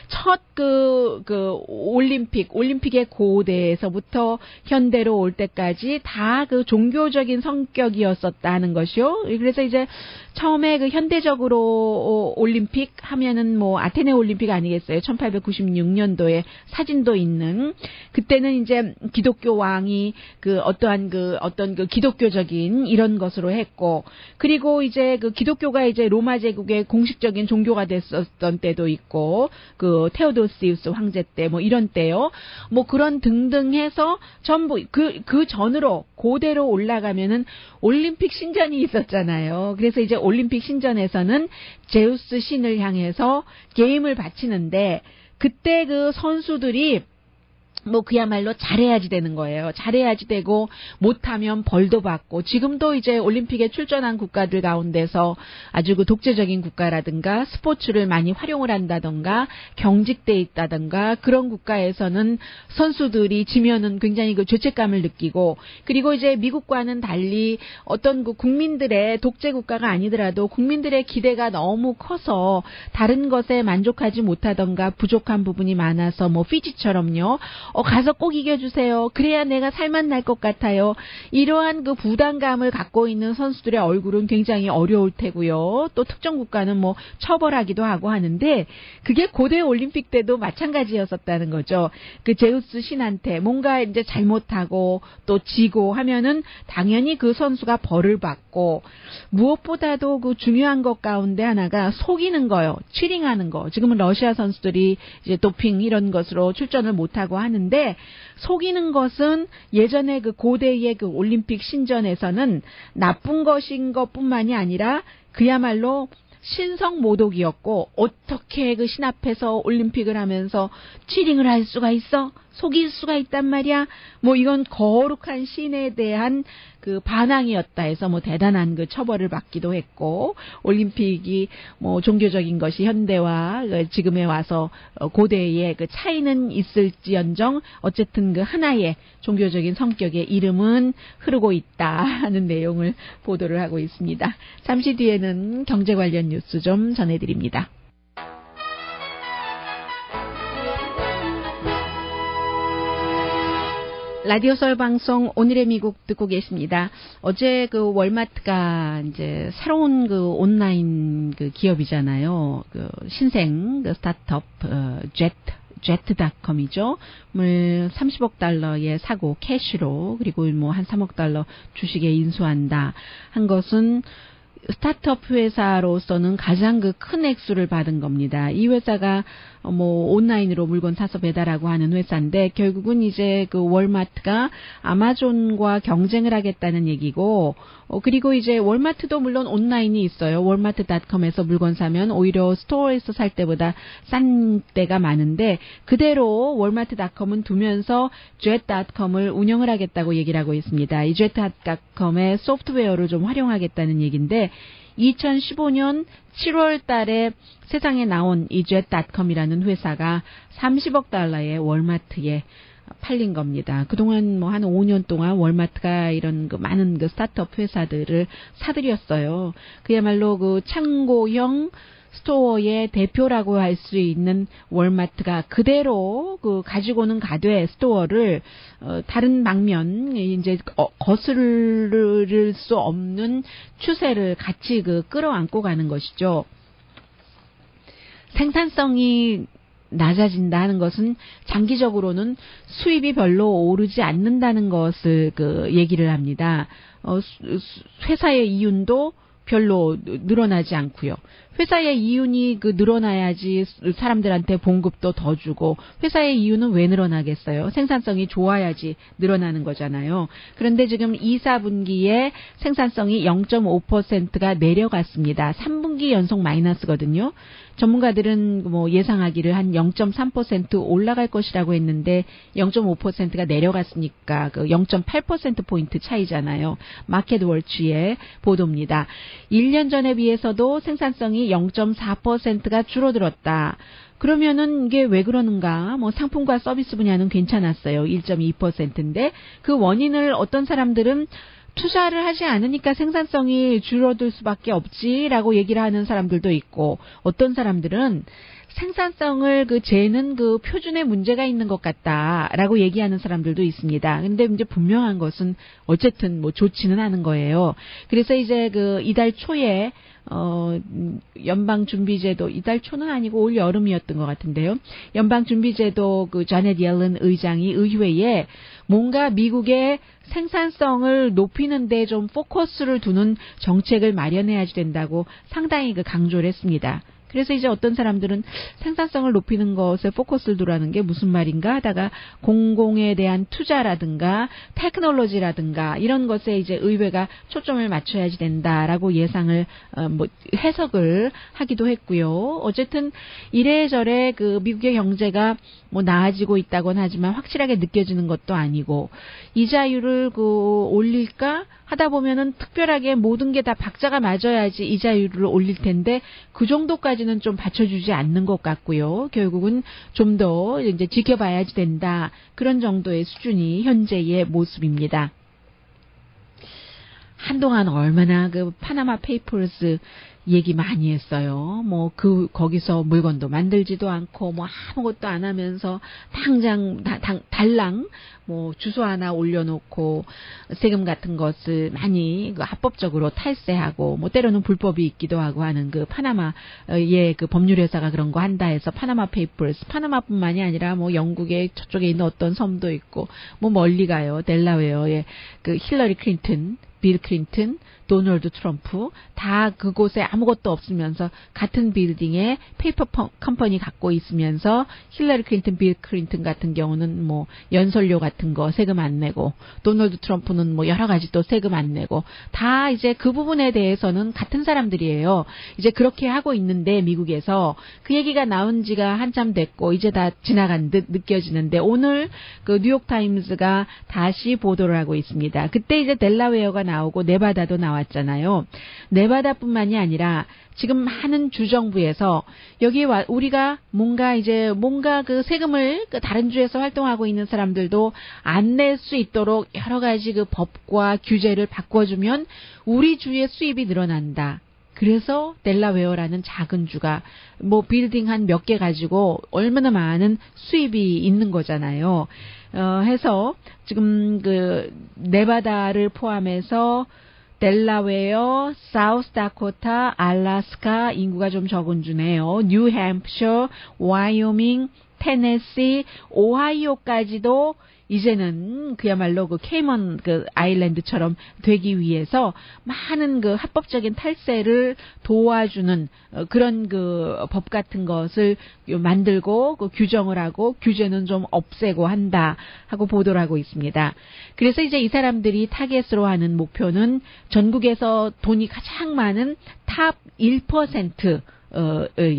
첫 그 올림픽의 고대에서부터 현대로 올 때까지 다 그 종교적인 성격이었었다는 것이요. 그래서 이제 처음에 그 현대적으로 올림픽 하면은 아테네 올림픽 아니겠어요? 1896년도에 사진도 있는, 그때는 이제 기독교 왕이 그 어떤 그 기독교적인 이런 것으로 했고, 그리고 이제 그 기독교가 이제 로마 제국의 공식적인 종교가 됐었던 때도 있고, 그 테오도시우스 황제 때 이런 때요. 그런 등등 해서 전부 그 전으로 고대로 올라가면은 올림픽 신전이 있었잖아요. 그래서 이제 올림픽 신전에서는 제우스 신을 향해서 게임을 바치는데, 그때 그 선수들이 그야말로 잘해야지 되는 거예요. 잘해야지 되고 못하면 벌도 받고, 지금도 이제 올림픽에 출전한 국가들 가운데서 아주 그 독재적인 국가라든가 스포츠를 많이 활용을 한다던가 경직돼 있다던가 그런 국가에서는 선수들이 지면은 굉장히 그 죄책감을 느끼고, 그리고 이제 미국과는 달리 어떤 그 국민들의 독재 국가가 아니더라도 국민들의 기대가 너무 커서 다른 것에 만족하지 못하던가 부족한 부분이 많아서 피지처럼요. 가서 꼭 이겨주세요. 그래야 내가 살맛날 것 같아요. 이러한 그 부담감을 갖고 있는 선수들의 얼굴은 굉장히 어려울 테고요. 또 특정 국가는 뭐 처벌하기도 하고 하는데 그게 고대 올림픽 때도 마찬가지였었다는 거죠. 그 제우스 신한테 뭔가 이제 잘못하고 또 지고 하면은 당연히 그 선수가 벌을 받고 무엇보다도 그 중요한 것 가운데 하나가 속이는 거요. 치링하는 거. 지금은 러시아 선수들이 이제 도핑 이런 것으로 출전을 못하고 하는데 속이는 것은 예전에 그 고대의 그 올림픽 신전에서는 나쁜 것인 것뿐만이 아니라 그야말로 신성모독이었고 어떻게 그 신 앞에서 올림픽을 하면서 치링을 할 수가 있어? 속일 수가 있단 말이야. 뭐 이건 거룩한 신에 대한 그 반항이었다 해서 뭐 대단한 그 처벌을 받기도 했고 올림픽이 뭐 종교적인 것이 현대와 지금에 와서 고대의 그 차이는 있을지언정 어쨌든 그 하나의 종교적인 성격의 이름은 흐르고 있다 하는 내용을 보도를 하고 있습니다. 잠시 뒤에는 경제 관련 뉴스 좀 전해드립니다. 라디오 설 방송 오늘의 미국 듣고 계십니다. 어제 그 월마트가 이제 새로운 그 온라인 그 기업이잖아요. 그 신생 그 스타트업 제트닷컴이죠. 물 30억 달러의 사고 캐시로 그리고 뭐 한 3억 달러 주식에 인수한다 한 것은 스타트업 회사로서는 가장 그 큰 액수를 받은 겁니다. 이 회사가 뭐 온라인으로 물건 사서 배달하고 하는 회사인데 결국은 이제 그 월마트가 아마존과 경쟁을 하겠다는 얘기고 그리고 이제 월마트도 물론 온라인이 있어요. 월마트닷컴에서 물건 사면 오히려 스토어에서 살 때보다 싼 때가 많은데 그대로 월마트닷컴은 두면서 젯닷컴을 운영을 하겠다고 얘기를 하고 있습니다. 이 젯닷컴의 소프트웨어를 좀 활용하겠다는 얘기인데 2015년 7월 달에 세상에 나온 이 젯닷컴이라는 회사가 30억 달러의 월마트에 팔린 겁니다. 그동안 뭐 한 5년 동안 월마트가 이런 그 많은 그 스타트업 회사들을 사들였어요. 그야말로 그 창고형 스토어의 대표라고 할 수 있는 월마트가 그대로 그 가지고는 가되 스토어를 다른 방면 이제 거스를 수 없는 추세를 같이 그 끌어안고 가는 것이죠. 생산성이 낮아진다 하는 것은 장기적으로는 수입이 별로 오르지 않는다는 것을 그 얘기를 합니다. 회사의 이윤도 별로 늘어나지 않고요. 회사의 이윤이 그 늘어나야지 사람들한테 봉급도 더 주고 회사의 이윤은 왜 늘어나겠어요? 생산성이 좋아야지 늘어나는 거잖아요. 그런데 지금 2, 4분기에 생산성이 0.5%가 내려갔습니다. 3분기 연속 마이너스거든요. 전문가들은 뭐 예상하기를 한 0.3% 올라갈 것이라고 했는데 0.5%가 내려갔으니까 그 0.8%포인트 차이잖아요. 마켓워치의 보도입니다. 1년 전에 비해서도 생산성이 0.4%가 줄어들었다. 그러면은 이게 왜 그러는가? 뭐 상품과 서비스 분야는 괜찮았어요. 1.2%인데 그 원인을 어떤 사람들은 투자를 하지 않으니까 생산성이 줄어들 수밖에 없지라고 얘기를 하는 사람들도 있고 어떤 사람들은 생산성을 그 재는 그 표준에 문제가 있는 것 같다라고 얘기하는 사람들도 있습니다. 근데 이제 분명한 것은 어쨌든 뭐 좋지는 않은 거예요. 그래서 이제 그 이달 초에 연방준비제도 이달 초는 아니고 올 여름이었던 것 같은데요. 연방준비제도 그 자넷 옐런 의장이 의회에 뭔가 미국의 생산성을 높이는 데 좀 포커스를 두는 정책을 마련해야 된다고 상당히 그 강조를 했습니다. 그래서 이제 어떤 사람들은 생산성을 높이는 것에 포커스를 두라는 게 무슨 말인가 하다가 공공에 대한 투자라든가 테크놀로지라든가 이런 것에 이제 의회가 초점을 맞춰야지 된다라고 예상을 뭐 해석을 하기도 했고요. 어쨌든 이래저래 그 미국의 경제가 뭐 나아지고 있다곤 하지만 확실하게 느껴지는 것도 아니고 이자율을 그 올릴까 하다 보면은 특별하게 모든 게 다 박자가 맞아야지 이자율을 올릴 텐데 그 정도까지는 좀 받쳐주지 않는 것 같고요. 결국은 좀 더 이제 지켜봐야지 된다. 그런 정도의 수준이 현재의 모습입니다. 한동안 얼마나 그 파나마 페이퍼스 얘기 많이 했어요. 뭐 거기서 물건도 만들지도 않고 뭐 아무것도 안 하면서 당장 달랑 뭐 주소 하나 올려놓고 세금 같은 것을 많이 합법적으로 탈세하고 뭐 때로는 불법이 있기도 하고 하는 그 파나마의 그 법률회사가 그런 거 한다 해서 파나마 페이퍼스, 파나마뿐만이 아니라 뭐 영국의 저쪽에 있는 어떤 섬도 있고 뭐 멀리 가요. 델라웨어의 그 힐러리 클린턴, 빌 클린턴, 도널드 트럼프 다 그곳에 아무것도 없으면서 같은 빌딩에 페이퍼 컴퍼니 갖고 있으면서 힐러리 클린턴, 빌 클린턴 같은 경우는 뭐 연설료 같은 거 세금 안 내고 도널드 트럼프는 뭐 여러 가지 또 세금 안 내고 다 이제 그 부분에 대해서는 같은 사람들이에요. 이제 그렇게 하고 있는데 미국에서 그 얘기가 나온 지가 한참 됐고 이제 다 지나간 듯 느껴지는데 오늘 그 뉴욕타임스가 다시 보도를 하고 있습니다. 그때 이제 델라웨어가 나오고 네바다도 나왔잖아요. 네바다뿐만이 아니라 지금 많은 주정부에서 여기 우리가 뭔가 그 세금을 그 다른 주에서 활동하고 있는 사람들도 안 낼 수 있도록 여러 가지 그 법과 규제를 바꿔주면 우리 주의 수입이 늘어난다. 그래서 델라웨어라는 작은 주가 뭐 빌딩 한 몇 개 가지고 얼마나 많은 수입이 있는 거잖아요. 해서 지금 그 네바다를 포함해서 델라웨어, 사우스다코타, 알래스카 인구가 좀 적은 주네요. 뉴햄프셔, 와이오밍, 테네시, 오하이오까지도 이제는 그야말로 그 케이먼 그 아일랜드처럼 되기 위해서 많은 그 합법적인 탈세를 도와주는 그런 그 법 같은 것을 만들고 그 규정을 하고 규제는 좀 없애고 한다 하고 보도를 하고 있습니다. 그래서 이제 이 사람들이 타겟으로 하는 목표는 전국에서 돈이 가장 많은 탑 1%,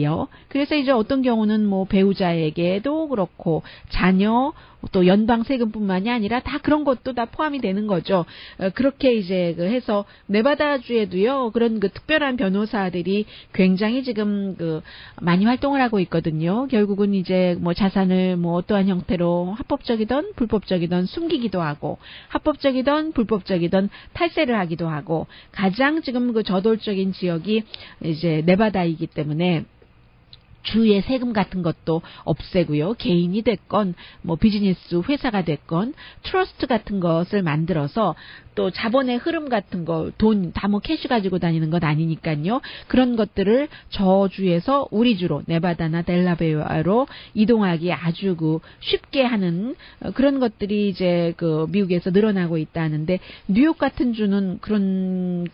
요. 그래서 이제 어떤 경우는 뭐 배우자에게도 그렇고 자녀 또 연방 세금뿐만이 아니라 다 그런 것도 다 포함이 되는 거죠. 그렇게 이제 그 해서 네바다주에도요 그런 그 특별한 변호사들이 굉장히 지금 그 많이 활동을 하고 있거든요. 결국은 이제 뭐 자산을 뭐 어떠한 형태로 합법적이든 불법적이든 숨기기도 하고 합법적이든 불법적이든 탈세를 하기도 하고 가장 지금 그 저돌적인 지역이 이제 네바다이기 때문에 주의 세금 같은 것도 없애고요. 개인이 됐건 뭐 비즈니스 회사가 됐건 트러스트 같은 것을 만들어서 또 자본의 흐름 같은 거 돈 다 뭐 캐시 가지고 다니는 것 아니니까요. 그런 것들을 저 주에서 우리 주로 네바다나 델라웨어로 이동하기 아주 그 쉽게 하는 그런 것들이 이제 그 미국에서 늘어나고 있다는데 뉴욕 같은 주는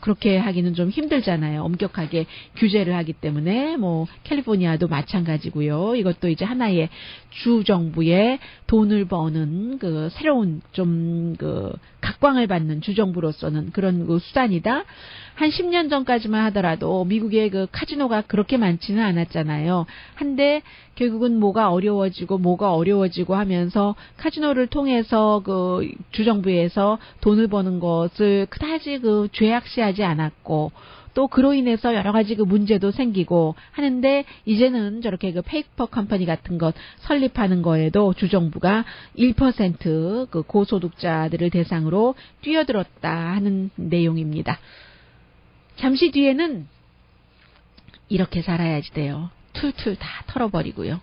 그렇게 하기는 좀 힘들잖아요. 엄격하게 규제를 하기 때문에 뭐 캘리포니아도 마찬가지고요. 이것도 이제 하나의 주 정부의 돈을 버는 그 새로운 좀 그 각광을 받는 주 정부로서는 그런 그 수단이다. 한 10년 전까지만 하더라도 미국의 그 카지노가 그렇게 많지는 않았잖아요. 한데 결국은 뭐가 어려워지고 하면서 카지노를 통해서 그 주정부에서 돈을 버는 것을 그다지 그 죄악시하지 않았고 또 그로 인해서 여러 가지 그 문제도 생기고 하는데 이제는 저렇게 그 페이퍼 컴퍼니 같은 것 설립하는 거에도 주정부가 1% 그 고소득자들을 대상으로 뛰어들었다 하는 내용입니다. 잠시 뒤에는 이렇게 살아야지 돼요. 툴툴 다 털어버리고요.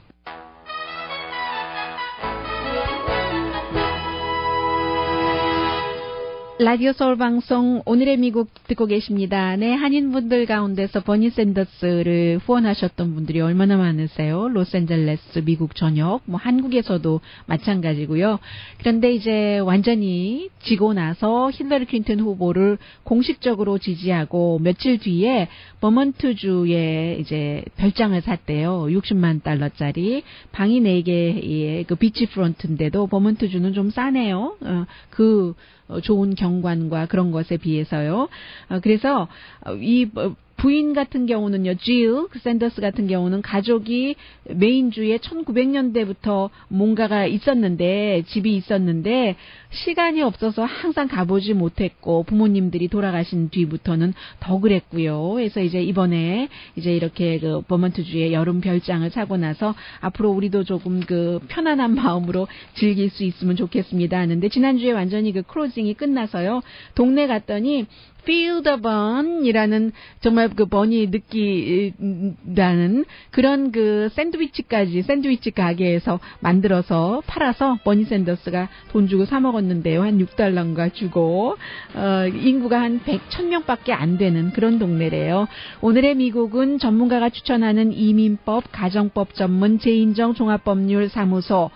라디오 서울 방송 오늘의 미국 듣고 계십니다. 네, 한인분들 가운데서 버니 샌더스를 후원하셨던 분들이 얼마나 많으세요? 로스앤젤레스, 미국 전역, 뭐 한국에서도 마찬가지고요. 그런데 이제 완전히 지고 나서 힐러리 클린턴 후보를 공식적으로 지지하고 며칠 뒤에 버먼트주에 이제 별장을 샀대요. 60만 달러짜리 방이 4개의 그 비치 프론트인데도 버먼트주는 좀 싸네요. 좋은 경관과 그런 것에 비해서요. 그래서 이 부인 같은 경우는요, 질 샌더스 같은 경우는 가족이 메인주에 1900년대부터 뭔가가 있었는데 집이 있었는데 시간이 없어서 항상 가보지 못했고 부모님들이 돌아가신 뒤부터는 더 그랬고요. 그래서 이제 이번에 이제 이렇게 그 버먼트주에 여름 별장을 사고 나서 앞으로 우리도 조금 그 편안한 마음으로 즐길 수 있으면 좋겠습니다 하는데 지난주에 완전히 그 클로징이 끝나서요. 동네 갔더니 Feel the Bun이라는 정말 그 버니 느끼라는 그런 그 샌드위치 가게에서 만들어서 팔아서 버니 샌더스가 돈 주고 사 먹었는데요. 한 $6인가 주고 인구가 한 100,000명밖에 안 되는 그런 동네래요. 오늘의 미국은 전문가가 추천하는 이민법, 가정법 전문 재인정 종합법률 사무소,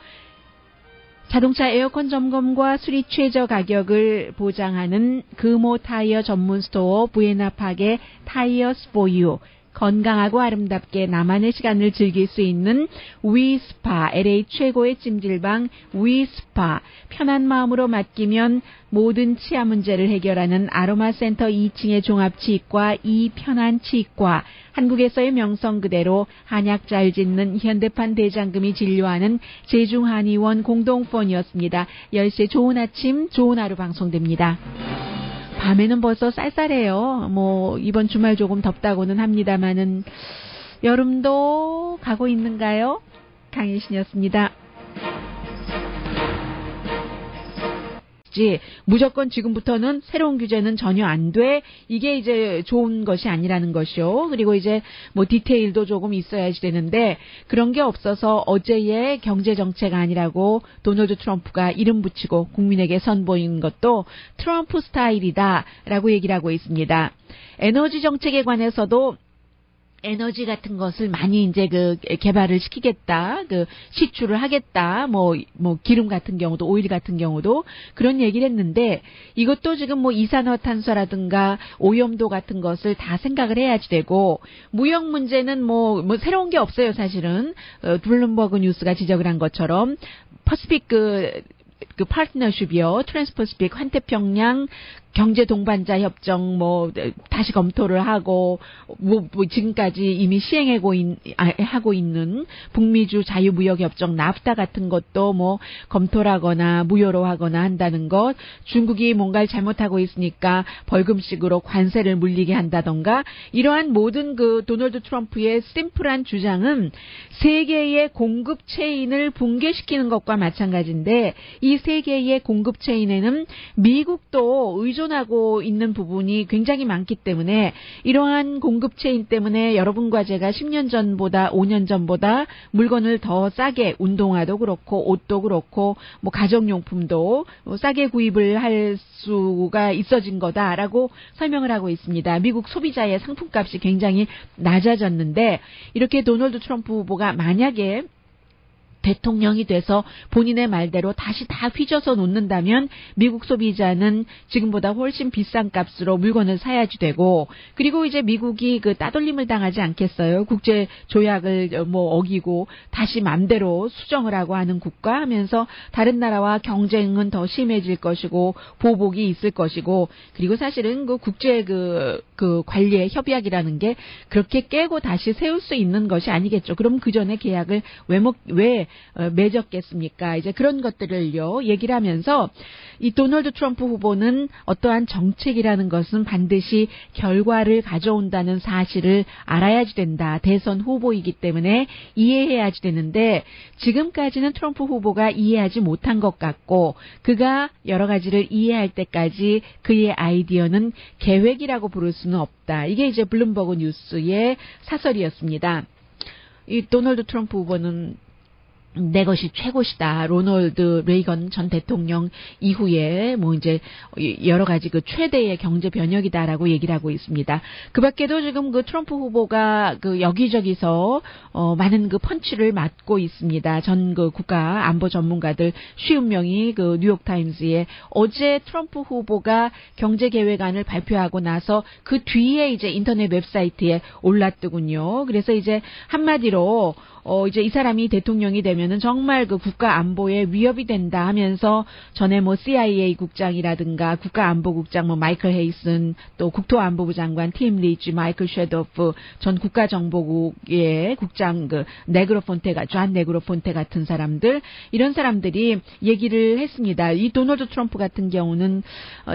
자동차 에어컨 점검과 수리 최저 가격을 보장하는 금호 타이어 전문 스토어 부에나팍의 타이어스 포 유, 건강하고 아름답게 나만의 시간을 즐길 수 있는 위스파, LA 최고의 찜질방 위스파, 편한 마음으로 맡기면 모든 치아 문제를 해결하는 아로마 센터 2층의 종합치과 이편한 치과, 한국에서의 명성 그대로 한약 잘 짓는 현대판 대장금이 진료하는 제중한의원 공동폰이었습니다. 10시에 좋은 아침, 좋은 하루 방송됩니다. 밤에는 벌써 쌀쌀해요. 이번 주말 조금 덥다고는 합니다만은 여름도 가고 있는가요? 강혜신이었습니다. 무조건 지금부터는 새로운 규제는 전혀 안 돼. 이게 이제 좋은 것이 아니라는 것이요. 그리고 이제 디테일도 조금 있어야지 되는데 그런 게 없어서 어제의 경제정책 아니라고 도널드 트럼프가 이름 붙이고 국민에게 선보인 것도 트럼프 스타일이다라고 얘기를 하고 있습니다. 에너지 정책에 관해서도 에너지 같은 것을 많이 이제 개발을 시키겠다, 시추를 하겠다, 기름 같은 경우도, 오일 같은 경우도 그런 얘기를 했는데 이것도 지금 이산화탄소라든가 오염도 같은 것을 다 생각을 해야지 되고 무역 문제는 새로운 게 없어요, 사실은. 블룸버그 뉴스가 지적을 한 것처럼 퍼시픽 파트너십이요. 트랜스퍼시픽 환태평양 경제 동반자 협정 다시 검토를 하고 지금까지 이미 하고 있는 북미주 자유무역 협정 나프타 같은 것도 검토를 하거나 무효로 하거나 한다는 것, 중국이 뭔가를 잘못하고 있으니까 벌금식으로 관세를 물리게 한다던가 이러한 모든 도널드 트럼프의 심플한 주장은 세계의 공급 체인을 붕괴시키는 것과 마찬가지인데 이 세계의 공급 체인에는 미국도 의존하고 있는 부분이 굉장히 많기 때문에 이러한 공급 체인 때문에 여러분과 제가 10년 전보다 5년 전보다 물건을 더 싸게 운동화도 그렇고 옷도 그렇고 가정용품도 싸게 구입을 할 수가 있어진 거다라고 설명을 하고 있습니다. 미국 소비자의 상품값이 굉장히 낮아졌는데 이렇게 도널드 트럼프 후보가 만약에 대통령이 돼서 본인의 말대로 다시 다 휘저어서 놓는다면 미국 소비자는 지금보다 훨씬 비싼 값으로 물건을 사야지 되고 그리고 이제 미국이 따돌림을 당하지 않겠어요. 국제 조약을 어기고 다시 맘대로 수정을 하고 하는 국가 하면서 다른 나라와 경쟁은 더 심해질 것이고 보복이 있을 것이고 그리고 사실은 국제 관리의 협약이라는 게 그렇게 깨고 다시 세울 수 있는 것이 아니겠죠. 그럼 그 전에 계약을 왜 맺었겠습니까? 이제 그런 것들을요, 얘기를 하면서 이 도널드 트럼프 후보는 어떠한 정책이라는 것은 반드시 결과를 가져온다는 사실을 알아야지 된다. 대선 후보이기 때문에 이해해야지 되는데 지금까지는 트럼프 후보가 이해하지 못한 것 같고 그가 여러 가지를 이해할 때까지 그의 아이디어는 계획이라고 부를 수는 없다. 이게 이제 블룸버그 뉴스의 사설이었습니다. 이 도널드 트럼프 후보는 내 것이 최고시다. 로널드 레이건 전 대통령 이후에 이제 여러 가지 최대의 경제 변혁이다라고 얘기를 하고 있습니다. 그 밖에도 지금 트럼프 후보가 여기저기서 많은 펀치를 맞고 있습니다. 전 국가 안보 전문가들 50명이 뉴욕 타임즈에 어제 트럼프 후보가 경제 계획안을 발표하고 나서 그 뒤에 이제 인터넷 웹사이트에 올랐더군요. 그래서 이제 한마디로 이제 이 사람이 대통령이 되면은 정말 국가 안보에 위협이 된다 하면서 전에 CIA 국장이라든가 국가안보국장 마이클 헤이슨 또 국토안보부 장관 팀 리치, 마이클 쉐도프 전 국가정보국의 국장 존 네그로폰테 같은 사람들 이런 사람들이 얘기를 했습니다. 이 도널드 트럼프 같은 경우는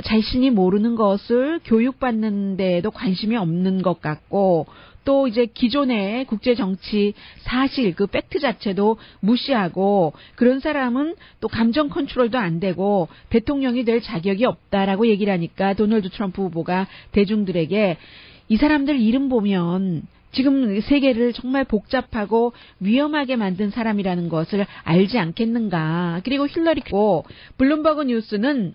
자신이 모르는 것을 교육받는 데에도 관심이 없는 것 같고 또 이제 기존의 국제 정치 사실 그 팩트 자체도 무시하고 그런 사람은 또 감정 컨트롤도 안 되고 대통령이 될 자격이 없다라고 얘기를 하니까 도널드 트럼프 후보가 대중들에게 이 사람들 이름 보면 지금 세계를 정말 복잡하고 위험하게 만든 사람이라는 것을 알지 않겠는가. 그리고 힐러리고 블룸버그 뉴스는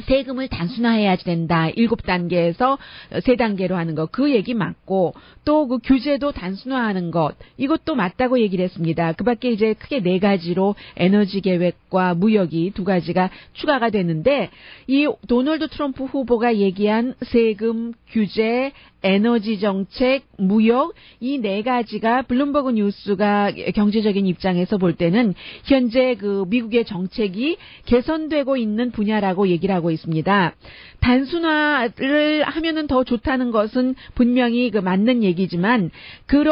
세금을 단순화해야 된다. 7단계에서 3단계로 하는 것. 그 얘기 맞고 또 그 규제도 단순화하는 것. 이것도 맞다고 얘기를 했습니다. 그 밖에 이제 크게 4가지로 에너지 계획과 무역이 2가지가 추가가 되는데 이 도널드 트럼프 후보가 얘기한 세금, 규제, 에너지 정책, 무역 이 4가지가 블룸버그 뉴스가 경제적인 입장에서 볼 때는 현재 그 미국의 정책이 개선되고 있는 분야라고 얘기를 하고 있습니다. 단순화를 하면은 더 좋다는 것은 분명히 그 맞는 얘기지만 그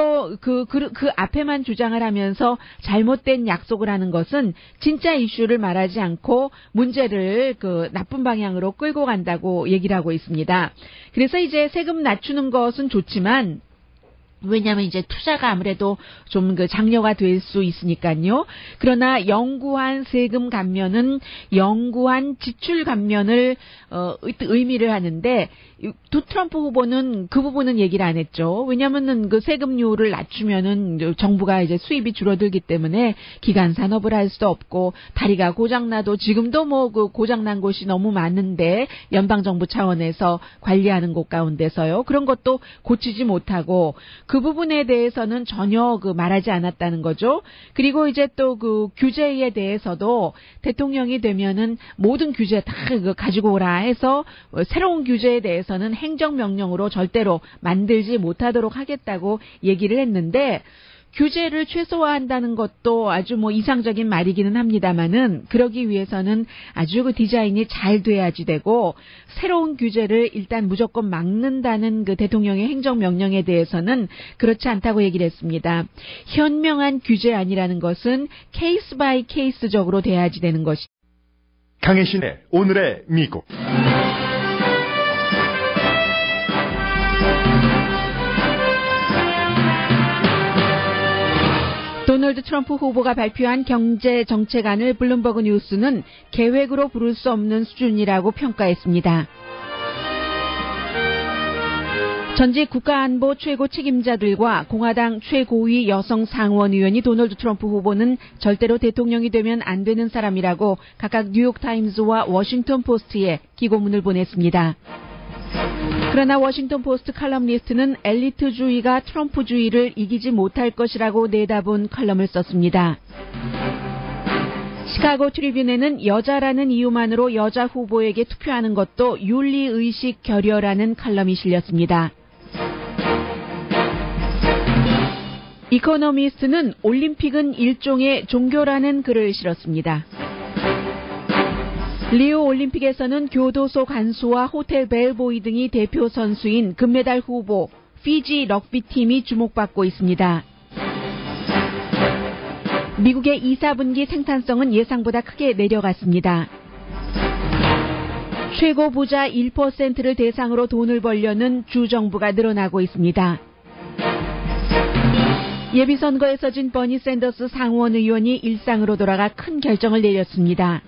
앞에만 주장을 하면서 잘못된 약속을 하는 것은 진짜 이슈를 말하지 않고 문제를 그 나쁜 방향으로 끌고 간다고 얘기를 하고 있습니다. 그래서 이제 세금 낮추는 것은 좋지만 왜냐하면 이제 투자가 아무래도 좀 그 장려가 될 수 있으니까요. 그러나 영구한 세금 감면은 영구한 지출 감면을 의미를 하는데 트럼프 후보는 그 부분은 얘기를 안 했죠. 왜냐하면은 그 세금료를 낮추면은 정부가 이제 수입이 줄어들기 때문에 기간 산업을 할 수 없고 다리가 고장나도 지금도 뭐 그 고장난 곳이 너무 많은데 연방정부 차원에서 관리하는 곳 가운데서요. 그런 것도 고치지 못하고 그 부분에 대해서는 전혀 그 말하지 않았다는 거죠. 그리고 이제 또 그 규제에 대해서도 대통령이 되면은 모든 규제 다 그 가지고 오라 해서 새로운 규제에 대해서는 행정명령으로 절대로 만들지 못하도록 하겠다고 얘기를 했는데 규제를 최소화한다는 것도 아주 뭐 이상적인 말이기는 합니다만은 그러기 위해서는 아주 그 디자인이 잘 돼야지 되고 새로운 규제를 일단 무조건 막는다는 그 대통령의 행정명령에 대해서는 그렇지 않다고 얘기를 했습니다. 현명한 규제안이라는 것은 케이스 바이 케이스적으로 돼야지 되는 것이. 강혜신의 오늘의 미국. 도널드 트럼프 후보가 발표한 경제정책안을 블룸버그 뉴스는 계획으로 부를 수 없는 수준이라고 평가했습니다. 전직 국가안보 최고 책임자들과 공화당 최고위 여성 상원의원이 도널드 트럼프 후보는 절대로 대통령이 되면 안 되는 사람이라고 각각 뉴욕타임즈와 워싱턴 포스트에 기고문을 보냈습니다. 그러나 워싱턴 포스트 칼럼니스트는 엘리트주의가 트럼프주의를 이기지 못할 것이라고 내다본 칼럼을 썼습니다. 시카고 트리뷴에는 여자라는 이유만으로 여자 후보에게 투표하는 것도 윤리의식 결여라는 칼럼이 실렸습니다. 이코노미스트는 올림픽은 일종의 종교라는 글을 실었습니다. 리우 올림픽에서는 교도소 간수와 호텔 벨보이 등이 대표 선수인 금메달 후보 피지 럭비팀이 주목받고 있습니다. 미국의 2, 4분기 생산성은 예상보다 크게 내려갔습니다. 최고 부자 1%를 대상으로 돈을 벌려는 주정부가 늘어나고 있습니다. 예비선거에서 진 버니 샌더스 상원 의원이 일상으로 돌아가 큰 결정을 내렸습니다.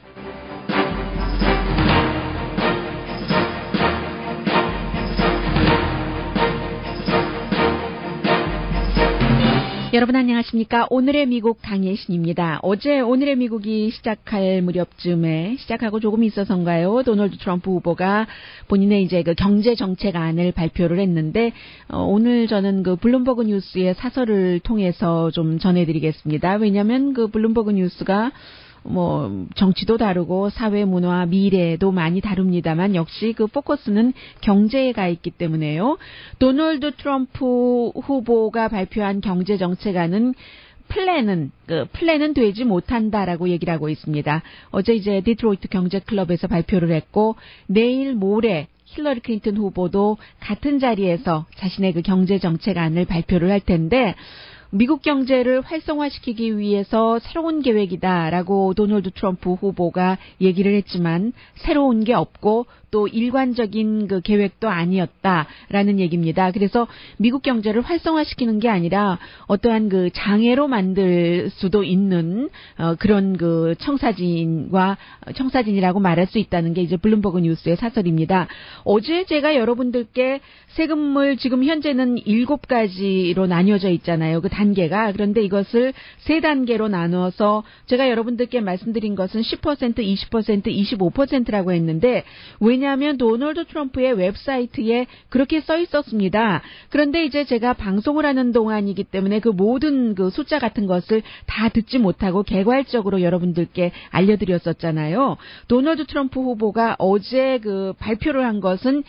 여러분 안녕하십니까? 오늘의 미국 강예신입니다. 어제 오늘의 미국이 시작할 무렵쯤에 시작하고 조금 있어서인가요? 도널드 트럼프 후보가 본인의 이제 그 경제 정책안을 발표를 했는데 오늘 저는 그 블룸버그 뉴스의 사설을 통해서 좀 전해드리겠습니다. 왜냐하면 그 블룸버그 뉴스가 뭐 정치도 다루고 사회 문화 미래도 많이 다룹니다만 역시 그 포커스는 경제에 가 있기 때문에요. 도널드 트럼프 후보가 발표한 경제 정책안은 플랜은 되지 못한다라고 얘기를 하고 있습니다. 어제 이제 디트로이트 경제클럽에서 발표를 했고 내일 모레 힐러리 클린턴 후보도 같은 자리에서 자신의 그 경제 정책안을 발표를 할 텐데 미국 경제를 활성화시키기 위해서 새로운 계획이다라고 도널드 트럼프 후보가 얘기를 했지만 새로운 게 없고 또 일관적인 그 계획도 아니었다라는 얘기입니다. 그래서 미국 경제를 활성화시키는 게 아니라 어떠한 그 장애로 만들 수도 있는 그런 그 청사진이라고 말할 수 있다는 게 이제 블룸버그 뉴스의 사설입니다. 어제 제가 여러분들께 세금을 지금 현재는 7가지로 나뉘어져 있잖아요. 그 단계가. 그런데 이것을 3단계로 나누어서 제가 여러분들께 말씀드린 것은 10%, 20%, 25%라고 했는데 왜냐하면 도널드 트럼프의 웹사이트에 그렇게 써 있었습니다. 그런데 이제 제가 방송을 하는 동안이기 때문에 그 모든 그 숫자 같은 것을 다 듣지 못하고 개괄적으로 여러분들께 알려드렸었잖아요. 도널드 트럼프 후보가 어제 그 발표를 한 것은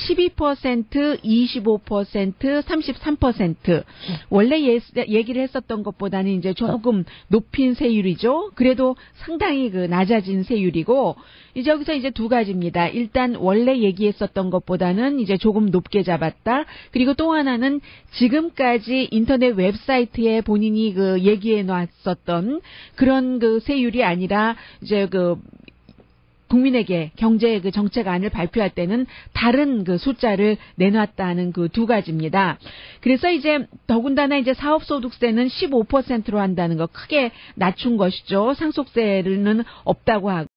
12%, 25%, 33%. 원래 얘기를 했었던 것보다는 이제 조금 높인 세율이죠. 그래도 상당히 그 낮아진 세율이고, 이제 여기서 이제 2가지입니다. 일단 원래 얘기했었던 것보다는 이제 조금 높게 잡았다. 그리고 또 하나는 지금까지 인터넷 웹사이트에 본인이 그 얘기해 놨었던 그런 그 세율이 아니라 이제 그 국민에게 경제 그 정책안을 발표할 때는 다른 그 숫자를 내놨다는 그 2가지입니다. 그래서 이제 더군다나 이제 사업소득세는 15%로 한다는 거 크게 낮춘 것이죠. 상속세는 없다고 하고.